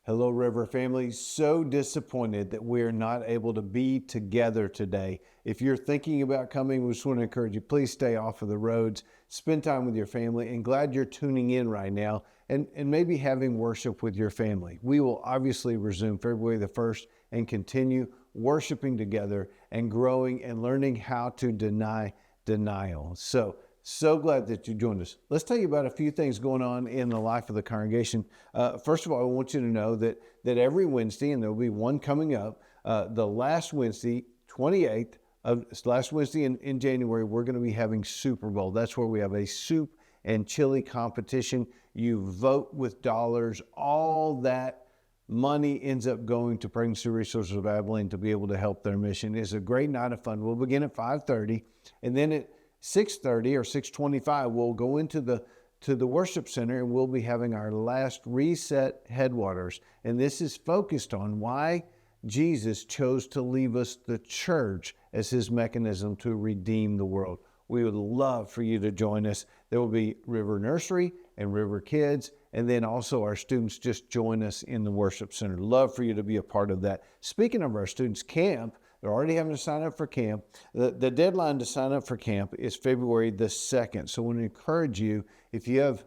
Hello, River family. So disappointed that we're not able to be together today. If you're thinking about coming, we just want to encourage you, please stay off of the roads, spend time with your family, and glad you're tuning in right now and maybe having worship with your family. We will obviously resume February the 1st and continue worshiping together and growing and learning how to deny denial. So glad that you joined us. Let's tell you about a few things going on in the life of the congregation. First of all, I want you to know that every Wednesday, and there will be one coming up, the last Wednesday, 28th, last Wednesday in January, we're going to be having Super Bowl. That's where we have a soup and chili competition. You vote with dollars. All that money ends up going to Pregnancy Resources of Abilene to be able to help their mission. It's a great night of fun. We'll begin at 5:30, and then at 6:30 or 6:25, we'll go into the worship center and we'll be having our last reset headwaters. And this is focused on why Jesus chose to leave us the church as his mechanism to redeem the world. We would love for you to join us. There will be River Nursery and River Kids, and then also our students just join us in the worship center. Love for you to be a part of that. Speaking of our students, camp, they're already having to sign up for camp. The deadline to sign up for camp is February the 2nd. So I want to encourage you, if you have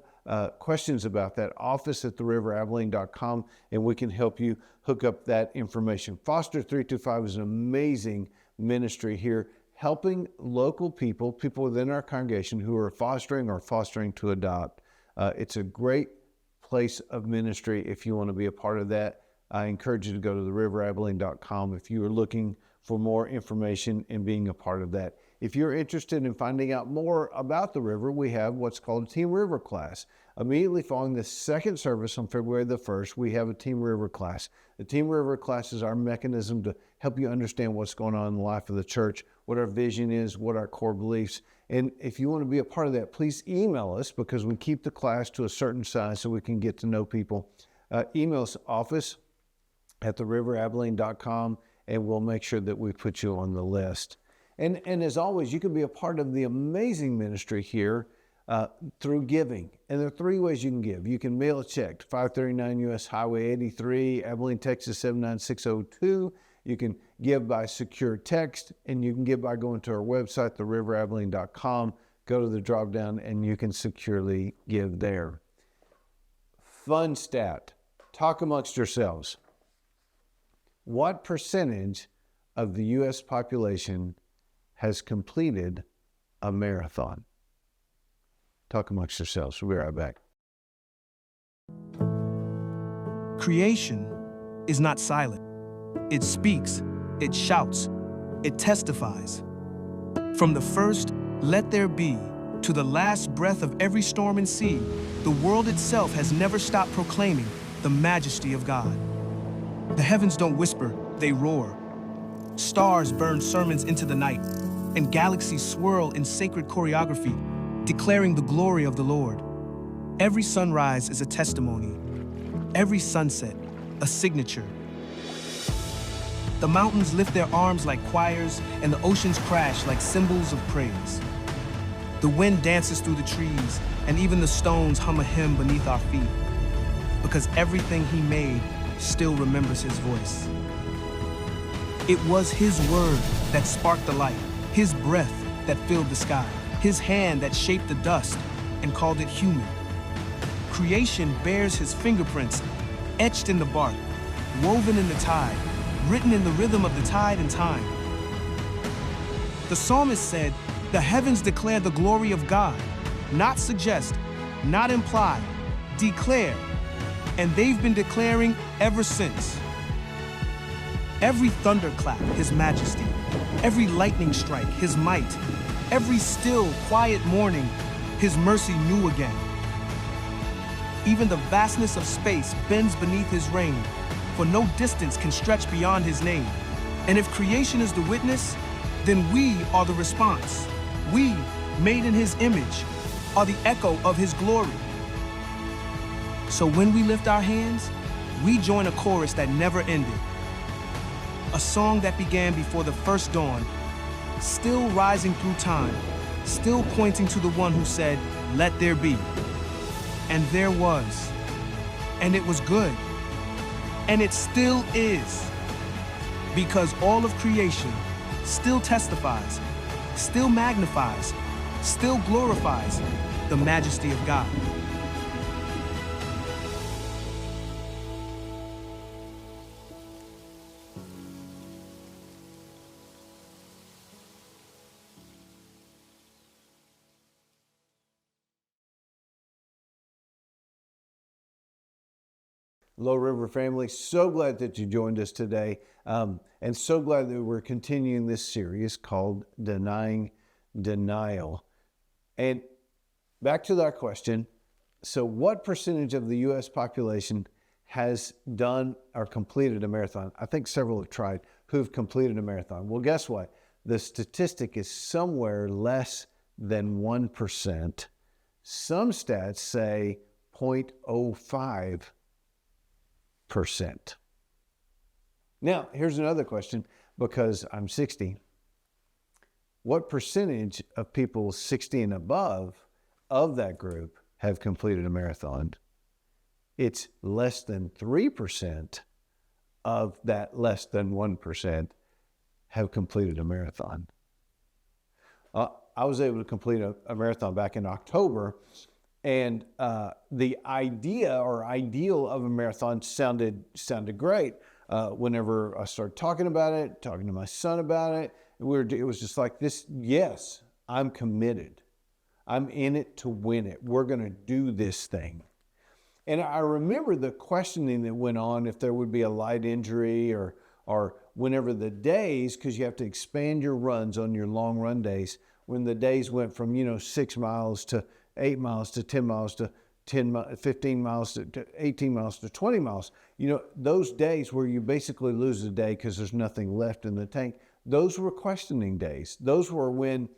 questions about that, office@theriverabilene.com, and we can help you hook up that information. Foster 325 is an amazing ministry here, helping local people within our congregation who are fostering or fostering to adopt. It's a great place of ministry if you want to be a part of that. I encourage you to go to theriverabilene.com if you are looking for more information and being a part of that. If you're interested in finding out more about the river, we have what's called a Team River class. Immediately following the second service on February the 1st, we have a Team River class. The Team River class is our mechanism to help you understand what's going on in the life of the church, what our vision is, what our core beliefs. And if you want to be a part of that, please email us, because we keep the class to a certain size so we can get to know people. Email us, office@theriverabilene.com, and we'll make sure that we put you on the list. And as always, you can be a part of the amazing ministry here through giving. And there are three ways you can give. You can mail a check to 539 U.S. Highway 83, Abilene, Texas 79602. You can give by secure text, and you can give by going to our website, theriverabilene.com. Go to the drop down, and you can securely give there. Fun stat. Talk amongst yourselves. What percentage of the U.S. population has completed a marathon? Talk amongst yourselves. We'll be right back. Creation is not silent. It speaks, it shouts, it testifies. From the first, "Let there be," to the last breath of every storm and sea, the world itself has never stopped proclaiming the majesty of God. The heavens don't whisper, they roar. Stars burn sermons into the night, and galaxies swirl in sacred choreography, declaring the glory of the Lord. Every sunrise is a testimony, every sunset a signature. The mountains lift their arms like choirs, and the oceans crash like cymbals of praise. The wind dances through the trees, and even the stones hum a hymn beneath our feet, because everything he made still remembers his voice. It was his word that sparked the light, his breath that filled the sky, his hand that shaped the dust and called it human. Creation bears his fingerprints, etched in the bark, woven in the tide, written in the rhythm of the tide and time. The psalmist said, "The heavens declare the glory of God," not suggest, not imply, declare. And they've been declaring ever since. Every thunderclap, his majesty. Every lightning strike, his might. Every still, quiet morning, his mercy new again. Even the vastness of space bends beneath his reign, for no distance can stretch beyond his name. And if creation is the witness, then we are the response. We, made in his image, are the echo of his glory. So when we lift our hands, we join a chorus that never ended. A song that began before the first dawn, still rising through time, still pointing to the one who said, "Let there be." And there was. And it was good. And it still is. Because all of creation still testifies, still magnifies, still glorifies the majesty of God. Low River family, so glad that you joined us today, and so glad that we're continuing this series called Denying Denial. And back to that question, so what percentage of the U.S. population has done or completed a marathon? I think several have tried who've completed a marathon. Well, guess what? The statistic is somewhere less than 1%. Some stats say 0.05%. Now, here's another question, because I'm 60. What percentage of people 60 and above of that group have completed a marathon? It's less than 3% of that less than 1% have completed a marathon. I was able to complete a marathon back in October, and the idea or ideal of a marathon sounded great. Whenever I started talking about it, talking to my son about it, it was just like this, yes, I'm committed. I'm in it to win it. We're going to do this thing. And I remember the questioning that went on if there would be a light injury or whenever the days, because you have to expand your runs on your long run days, when the days went from 6 miles to 8 miles to 10 miles to 15 miles to 18 miles to 20 miles. Those days where you basically lose a day because there's nothing left in the tank, those were questioning days. Those were when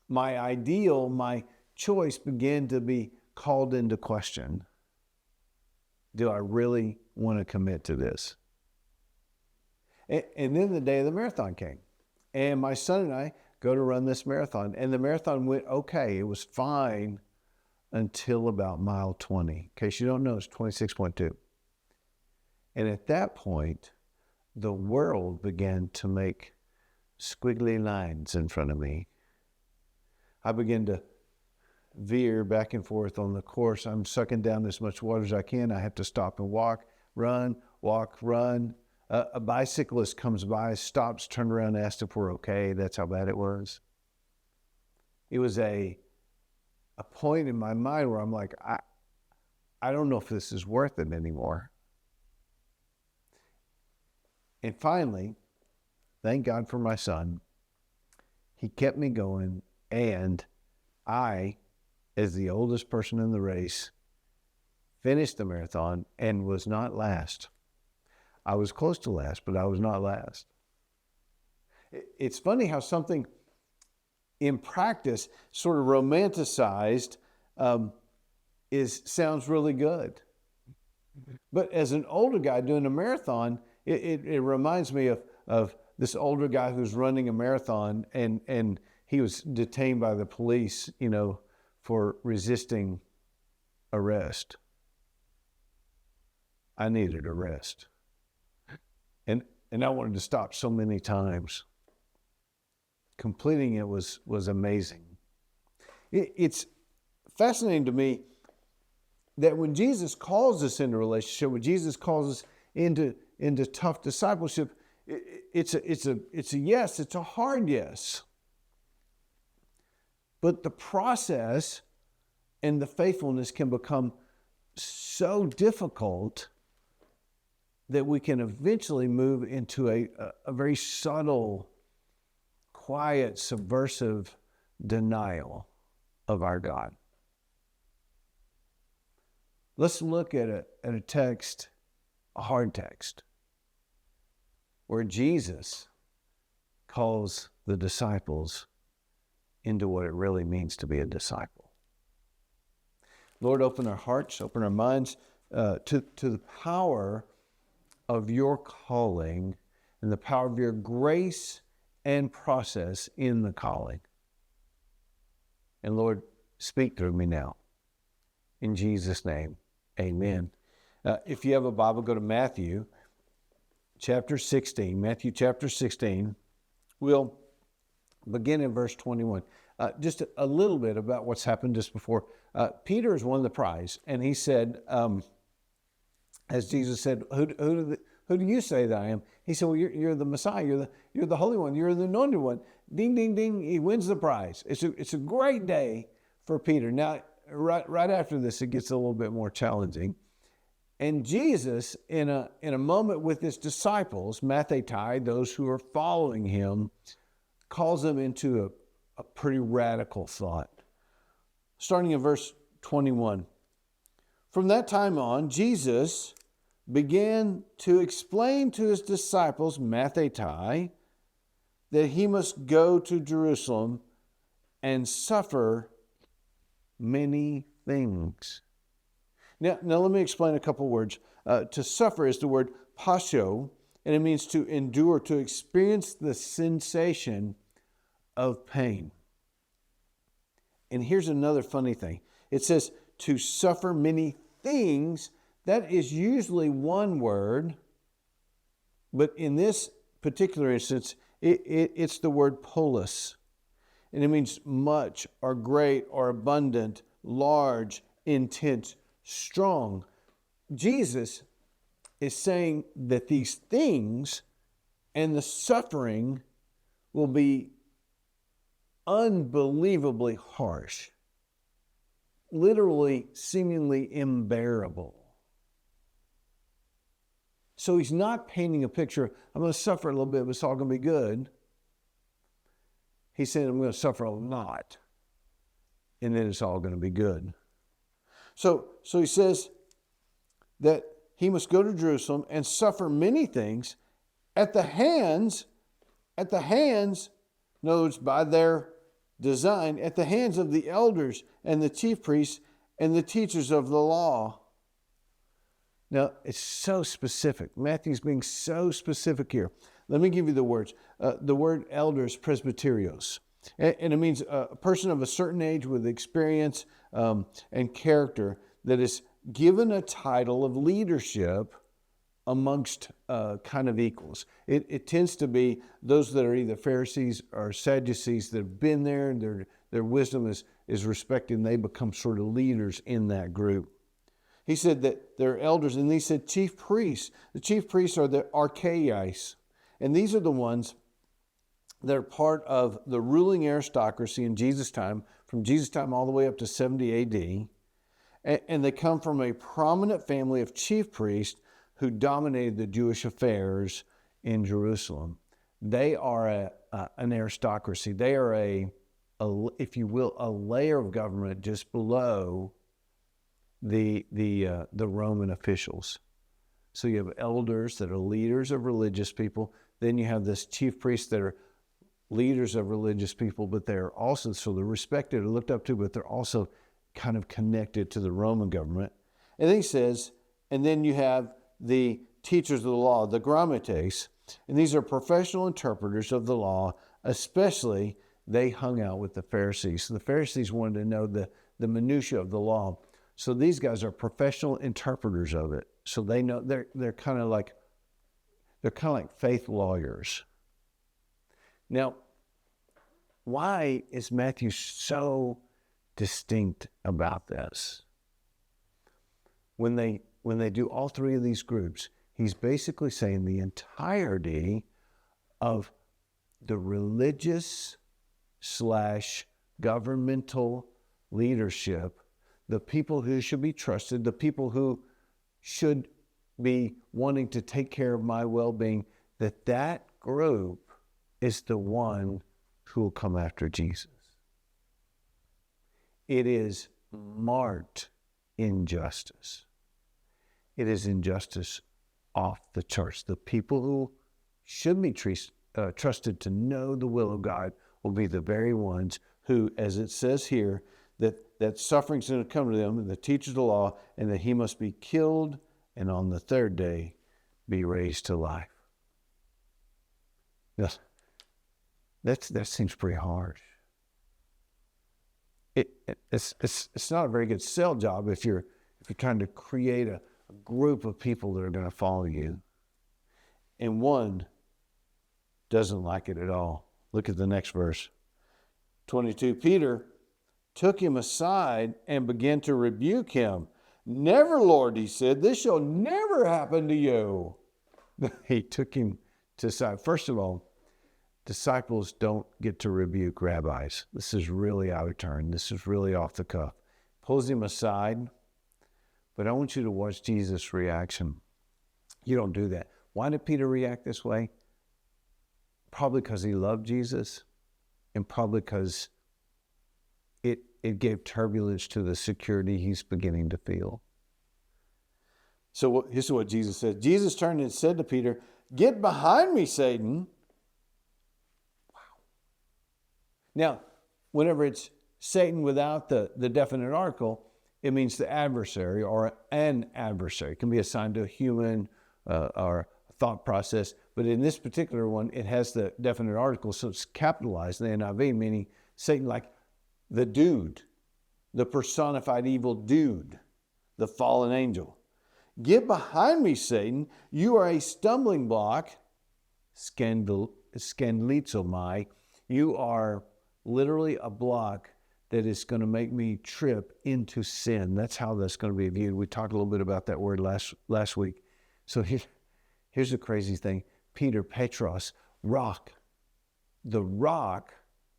my ideal, my choice began to be called into question. Do I really want to commit to this? And then the day of the marathon came. And my son and I go to run this marathon. And the marathon went okay. It was fine until about mile 20. In case you don't know, it's 26.2. And at that point, the world began to make squiggly lines in front of me. I began to veer back and forth on the course. I'm sucking down as much water as I can. I have to stop and walk, run, walk, run. A bicyclist comes by, stops, turned around, asked if we're okay. That's how bad it was. It was a point in my mind where I'm like, I don't know if this is worth it anymore. And finally, thank God for my son, he kept me going, and I, as the oldest person in the race, finished the marathon and was not last. I was close to last, but I was not last. It's funny how something in practice sort of romanticized sounds really good. But as an older guy doing a marathon, it reminds me of this older guy who's running a marathon, and he was detained by the police, for resisting arrest. I needed a rest. And I wanted to stop so many times. Completing it was amazing. It's fascinating to me that when Jesus calls us into relationship, when Jesus calls us into tough discipleship, it's a yes, it's a hard yes. But the process and the faithfulness can become so difficult that we can eventually move into a very subtle, quiet, subversive denial of our God. Let's look at a text, a hard text, where Jesus calls the disciples into what it really means to be a disciple. Lord, open our hearts, open our minds to the power of your calling and the power of your grace and process in the calling. And Lord, speak through me now. In Jesus' name, amen. If you have a Bible, go to Matthew chapter 16, Matthew chapter 16. We'll begin in verse 21. Just a little bit about what's happened just before. Peter has won the prize, and he said, as Jesus said, who do you say that I am? He said, well, you're the Messiah, you're the Holy One, you're the Anointed One. Ding, ding, ding, he wins the prize. It's a great day for Peter. Now, right after this, it gets a little bit more challenging. And Jesus, in a moment with his disciples, Mathetai, those who are following him, calls them into a pretty radical thought. Starting in verse 21. From that time on, Jesus began to explain to his disciples, Mathetai, that he must go to Jerusalem and suffer many things. Now let me explain a couple words. To suffer is the word pasho, and it means to endure, to experience the sensation of pain. And here's another funny thing. It says to suffer many things. That is usually one word, but in this particular instance, it's the word polis. And it means much or great or abundant, large, intense, strong. Jesus is saying that these things and the suffering will be unbelievably harsh, literally, seemingly unbearable. So he's not painting a picture, I'm going to suffer a little bit, but it's all going to be good. He's saying, I'm going to suffer a lot, and then it's all going to be good. So he says that he must go to Jerusalem and suffer many things at the hands, in other words, by their design, at the hands of the elders and the chief priests and the teachers of the law. Now, it's so specific. Matthew's being so specific here. Let me give you the words. The word elders, presbyterios. And it means a person of a certain age with experience and character that is given a title of leadership amongst kind of equals. It tends to be those that are either Pharisees or Sadducees that have been there, and their wisdom is respected, and they become sort of leaders in that group. He said that they're elders, and he said chief priests. The chief priests are the archaics, and these are the ones that are part of the ruling aristocracy in Jesus' time, from Jesus' time all the way up to 70 AD. And they come from a prominent family of chief priests who dominated the Jewish affairs in Jerusalem. They are an aristocracy. They are if you will, a layer of government just below the Roman officials. So you have elders that are leaders of religious people. Then you have this chief priests that are leaders of religious people, but they're also, so they're respected or looked up to, but they're also kind of connected to the Roman government. And then he says, and then you have the teachers of the law, the grammates, and these are professional interpreters of the law. Especially, they hung out with the Pharisees. So the Pharisees wanted to know the minutiae of the law. So these guys are professional interpreters of it. So they know they're kind of like faith lawyers. Now, why is Matthew so distinct about this? When they do all three of these groups, he's basically saying the entirety of the religious / governmental leadership, the people who should be trusted, the people who should be wanting to take care of my well-being, that group is the one who will come after Jesus. It is marked injustice. It is injustice off the charts. The people who should be trusted to know the will of God will be the very ones who, as it says here, that suffering is going to come to them, and the teachers of the law, and that he must be killed and on the third day be raised to life. Yes, that seems pretty harsh. It's not a very good sell job if you're trying to create a group of people that are going to follow you. and one doesn't like it at all. Look at the next verse. 22, Peter took him aside and began to rebuke him. Never, Lord, he said, this shall never happen to you. He took him to side. First of all, disciples don't get to rebuke rabbis. This is really out of turn. This is really off the cuff. Pulls him aside, but I want you to watch Jesus' reaction. You don't do that. Why did Peter react this way? Probably because he loved Jesus, and probably because it gave turbulence to the security he's beginning to feel. So here's what Jesus said. Jesus turned and said to Peter, "Get behind me, Satan." Wow. Now, whenever it's Satan without the definite article, it means the adversary or an adversary. It can be assigned to a human or a thought process. But in this particular one, it has the definite article, so it's capitalized in the NIV, meaning Satan, like the dude, the personified evil dude, the fallen angel. Get behind me, Satan. You are a stumbling block, scandalizomai. You are literally a block that is going to make me trip into sin. That's how that's going to be viewed. We talked a little bit about that word last week. So here's the crazy thing. Peter, Petros, rock. The rock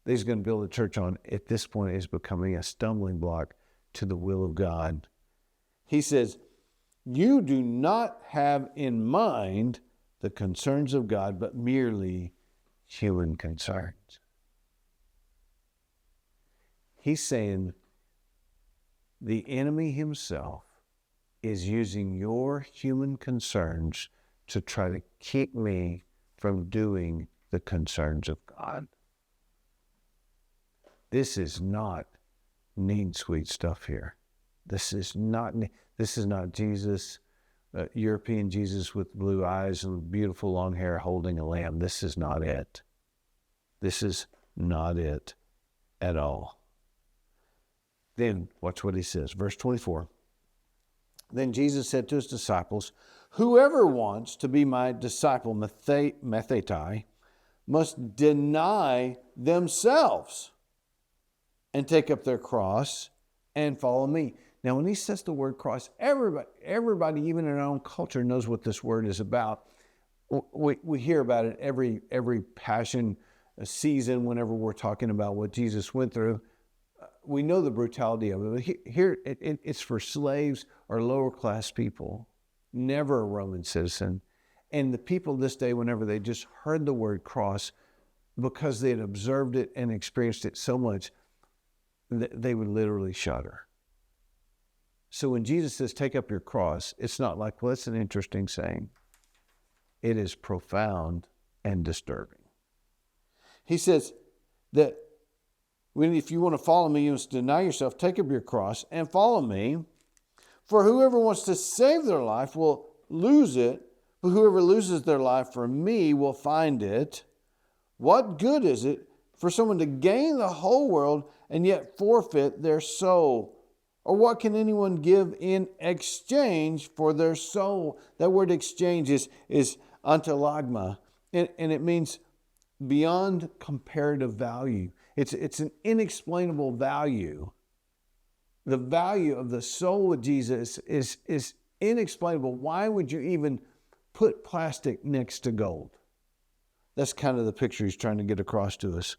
that he's going to build a church on at this point is becoming a stumbling block to the will of God. He says, you do not have in mind the concerns of God, but merely human concerns. He's saying the enemy himself is using your human concerns to try to keep me from doing the concerns of God. This is not neat, sweet stuff here. This is not Jesus, European Jesus with blue eyes and beautiful long hair holding a lamb. This is not it. This is not it at all. Then, watch what he says. Verse 24. Then Jesus said to his disciples, whoever wants to be my disciple, mathetai, must deny themselves and take up their cross and follow me. Now, when he says the word cross, everybody, even in our own culture, knows what this word is about. We hear about it every passion season whenever we're talking about what Jesus went through. We know the brutality of it. But here, it's for slaves or lower class people, never a Roman citizen. And the people this day, whenever they just heard the word cross, because they had observed it and experienced it so much, they would literally shudder. So when Jesus says, take up your cross, it's not like, well, that's an interesting saying. It is profound and disturbing. He says that if you want to follow me, you must deny yourself, take up your cross, and follow me. For whoever wants to save their life will lose it, but whoever loses their life for me will find it. What good is it for someone to gain the whole world and yet forfeit their soul? Or what can anyone give in exchange for their soul? That word exchange is antalagma, and it means beyond comparative value. It's an inexplainable value. The value of the soul of Jesus is inexplainable. Why would you even put plastic next to gold? That's kind of the picture he's trying to get across to us.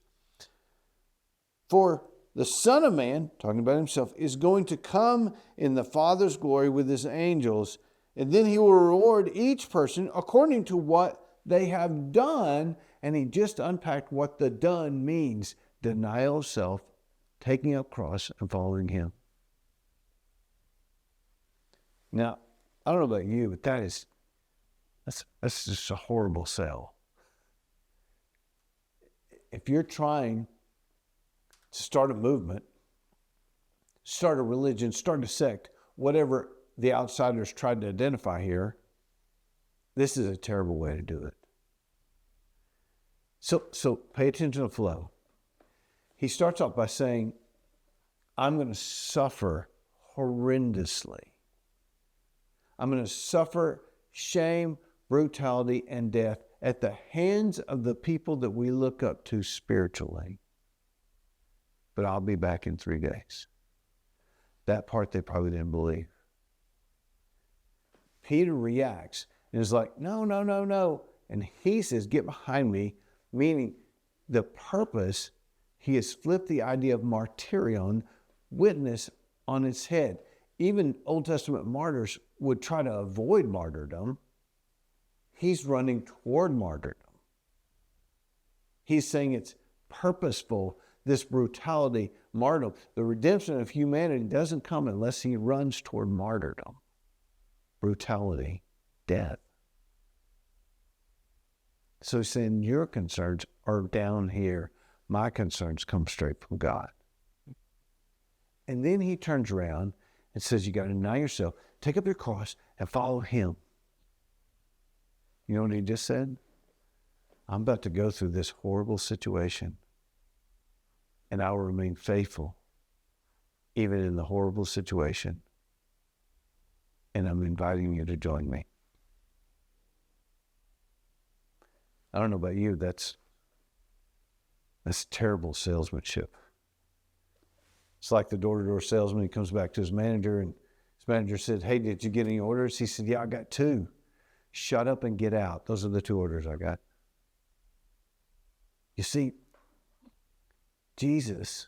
For the Son of Man, talking about himself, is going to come in the Father's glory with his angels, and then he will reward each person according to what they have done. And he just unpacked what the done means. Denial of self, taking up cross, and following him. Now, I don't know about you, but that's just a horrible sell. If you're trying to start a movement, start a religion, start a sect, whatever the outsiders tried to identify here, this is a terrible way to do it. So pay attention to the flow. He starts off by saying, I'm going to suffer horrendously. I'm going to suffer shame, brutality, and death at the hands of the people that we look up to spiritually. But I'll be back in 3 days. That part they probably didn't believe. Peter reacts and is like, no, no, no, no. And he says, get behind me, meaning the purpose, he has flipped the idea of martyrion, witness, on its head. Even Old Testament martyrs would try to avoid martyrdom. He's running toward martyrdom. He's saying it's purposeful, this brutality, martyrdom. The redemption of humanity doesn't come unless he runs toward martyrdom, brutality, death. So he's saying your concerns are down here. My concerns come straight from God. And then he turns around and says, you got to deny yourself, take up your cross, and follow him. You know what he just said? I'm about to go through this horrible situation, and I will remain faithful even in the horrible situation. And I'm inviting you to join me. I don't know about you, that's terrible salesmanship. It's like the door-to-door salesman. He comes back to his manager, and his manager said, hey, did you get any orders? He said, yeah, I got 2. Shut up and get out. Those are the 2 orders I got. You see, Jesus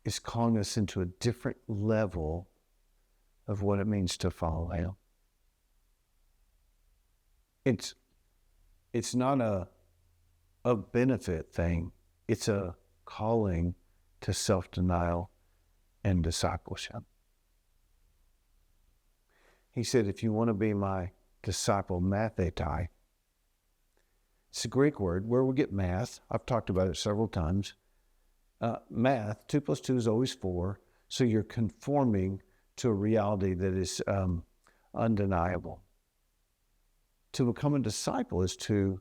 is calling us into a different level of what it means to follow him. It's not a benefit thing. It's a calling to self-denial and discipleship. He said, if you want to be my disciple, mathetai, it's a Greek word where we get math. I've talked about it several times. Math, 2 plus 2 is always 4. So you're conforming to a reality that is undeniable. To become a disciple is to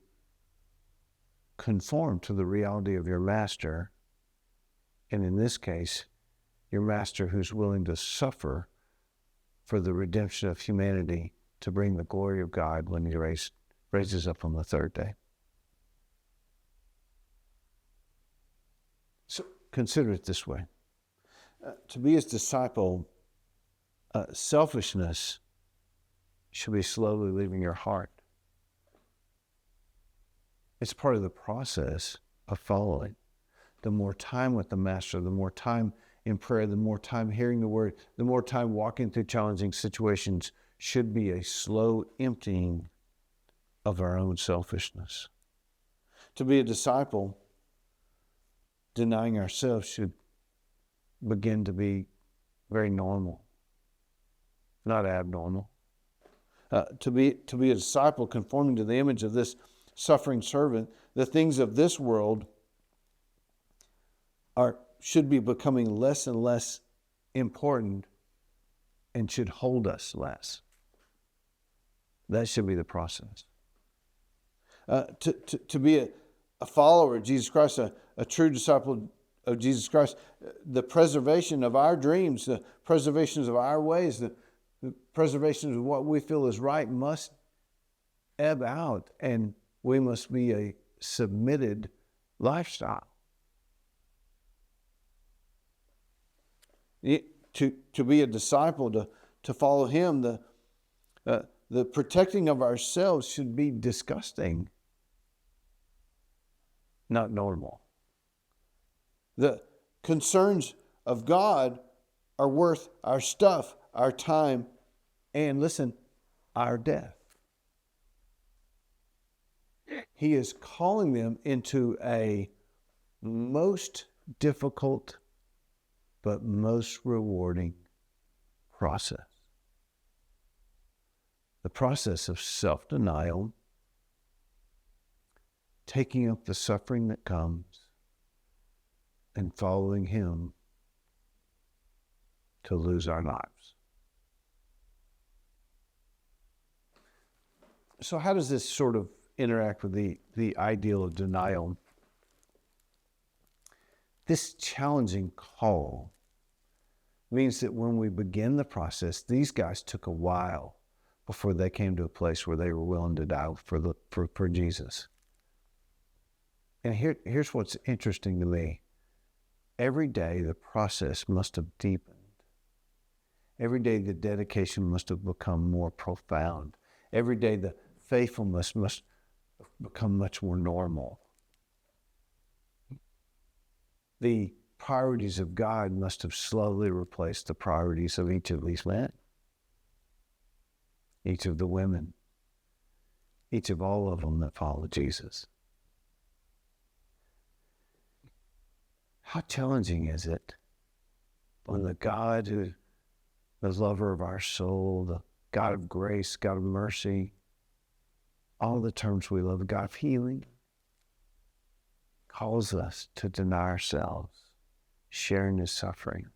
conform to the reality of your master. And in this case, your master who's willing to suffer for the redemption of humanity to bring the glory of God when he raises up on the 3rd day. So consider it this way. To be his disciple, selfishness should be slowly leaving your heart. It's part of the process of following. The more time with the master, the more time in prayer, the more time hearing the word, the more time walking through challenging situations should be a slow emptying of our own selfishness. To be a disciple, denying ourselves should begin to be very normal, not abnormal. To be a disciple, conforming to the image of this suffering servant, the things of this world should be becoming less and less important and should hold us less. That should be the process. To be a follower of Jesus Christ, a true disciple of Jesus Christ, the preservation of our dreams, the preservations of our ways, the preservation of what we feel is right must ebb out, and we must be a submitted lifestyle. To be a disciple, to follow him, the protecting of ourselves should be disgusting, not normal. The concerns of God are worth our stuff, our time, and listen, our death. He is calling them into a most difficult but most rewarding process. The process of self-denial, taking up the suffering that comes, and following him to lose our lives. So how does this sort of interact with the ideal of denial? This challenging call means that when we begin the process, these guys took a while before they came to a place where they were willing to die for Jesus. And here's what's interesting to me. Every day the process must have deepened. Every day the dedication must have become more profound. Every day the faithfulness must have become much more normal. The priorities of God must have slowly replaced the priorities of each of these men, each of the women, each of all of them that follow Jesus. How challenging is it when the God who, the lover of our soul, the God of grace, God of mercy, all the terms we love, God of healing, calls us to deny ourselves, sharing his suffering,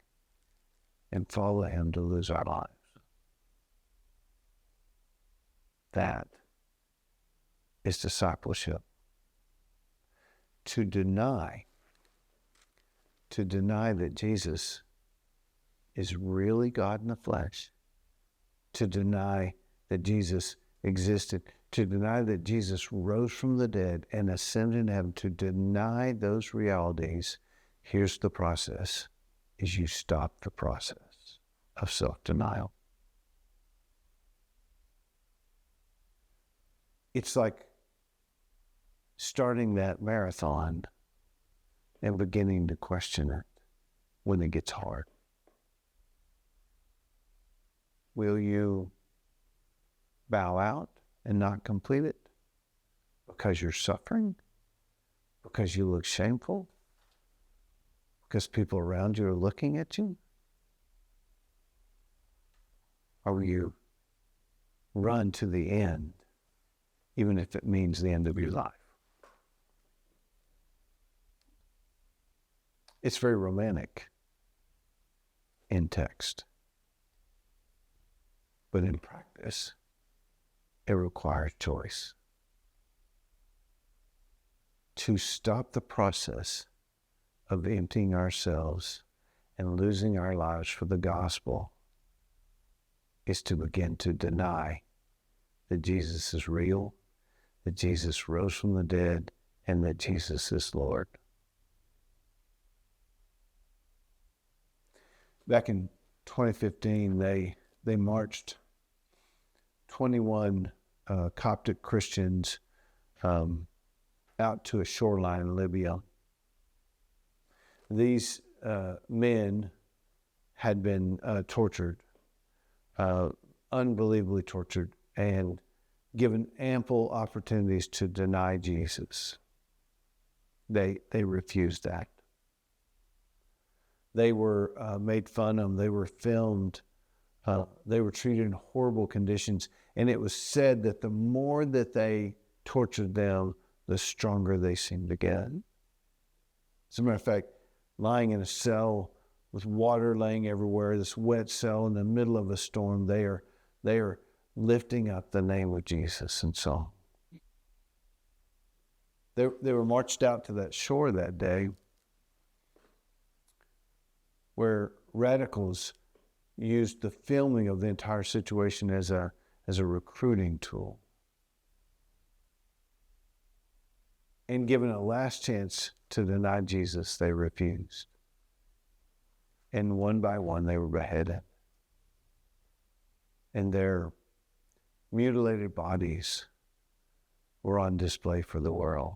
and follow him to lose our lives. That is discipleship. To deny that Jesus is really God in the flesh, to deny that Jesus existed, to deny that Jesus rose from the dead and ascended in heaven, to deny those realities, here's the process, is you stop the process of self-denial. It's like starting that marathon and beginning to question it when it gets hard. Will you bow out and not complete it because you're suffering, because you look shameful, because people around you are looking at you? Or will you run to the end, even if it means the end of your life? It's very romantic in text, but in practice, it requires choice. To stop the process of emptying ourselves and losing our lives for the gospel is to begin to deny that Jesus is real, that Jesus rose from the dead, and that Jesus is Lord. Back in 2015, they marched 21 Coptic Christians out to a shoreline in Libya. These men had been tortured, unbelievably tortured, and given ample opportunities to deny Jesus. They refused that. They were made fun of. They were filmed. They were treated in horrible conditions. And it was said that the more that they tortured them, the stronger they seemed to get. As a matter of fact, lying in a cell with water laying everywhere, this wet cell in the middle of a storm, they are lifting up the name of Jesus in song. They were marched out to that shore that day where radicals used the filming of the entire situation as a recruiting tool. And given a last chance to deny Jesus, they refused. And one by one, they were beheaded. And their mutilated bodies were on display for the world.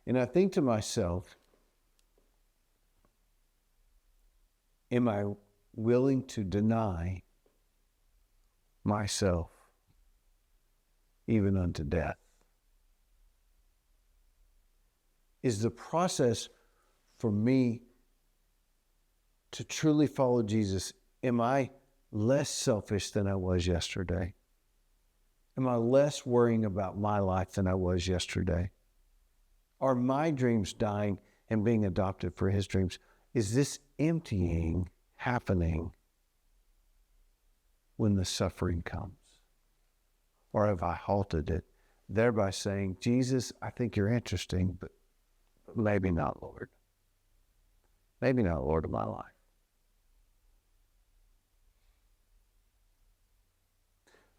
And I think to myself, am I willing to deny myself even unto death? Is the process for me to truly follow Jesus, am I less selfish than I was yesterday? Am I less worrying about my life than I was yesterday? Are my dreams dying and being adopted for his dreams? Is this emptying happening when the suffering comes? Or have I halted it, thereby saying, Jesus, I think you're interesting, but maybe not, Lord. Maybe not Lord of my life.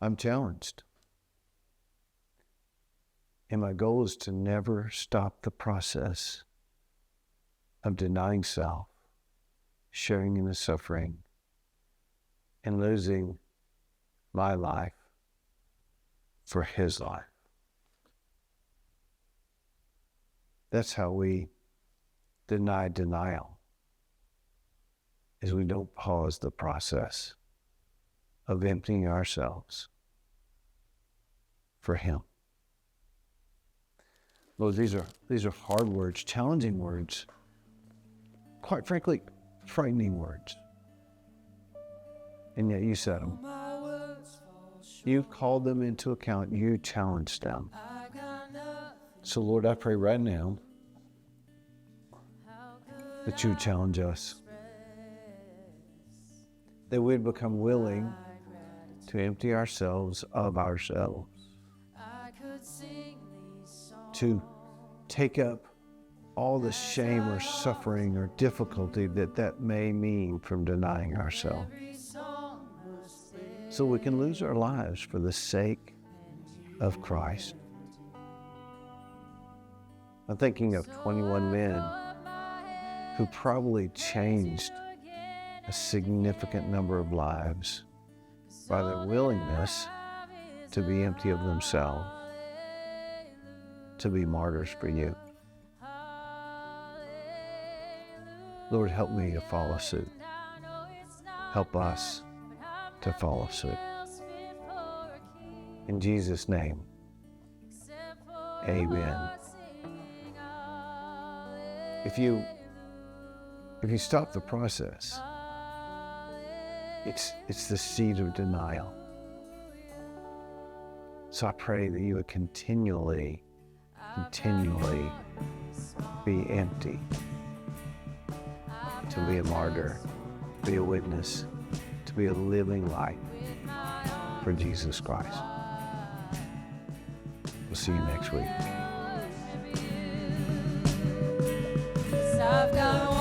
I'm challenged. And my goal is to never stop the process of denying self, sharing in the suffering, and losing my life for his life. That's how we deny denial, is we don't pause the process of emptying ourselves for him. Lord, these are hard words, challenging words, quite frankly, frightening words. And yet you said them. You called them into account. You challenged them. So Lord, I pray right now that you would challenge us, that we'd become willing to empty ourselves of ourselves, to take up all the shame or suffering or difficulty that may mean from denying ourselves, so we can lose our lives for the sake of Christ. I'm thinking of 21 men who probably changed a significant number of lives by their willingness to be empty of themselves, to be martyrs for you. Lord, help me to follow suit. Help us to follow suit. In Jesus' name, amen. If you stop the process, it's the seed of denial. So I pray that you would continually be empty, to be a martyr, be a witness, to be a living light for Jesus Christ. We'll see you next week. I've got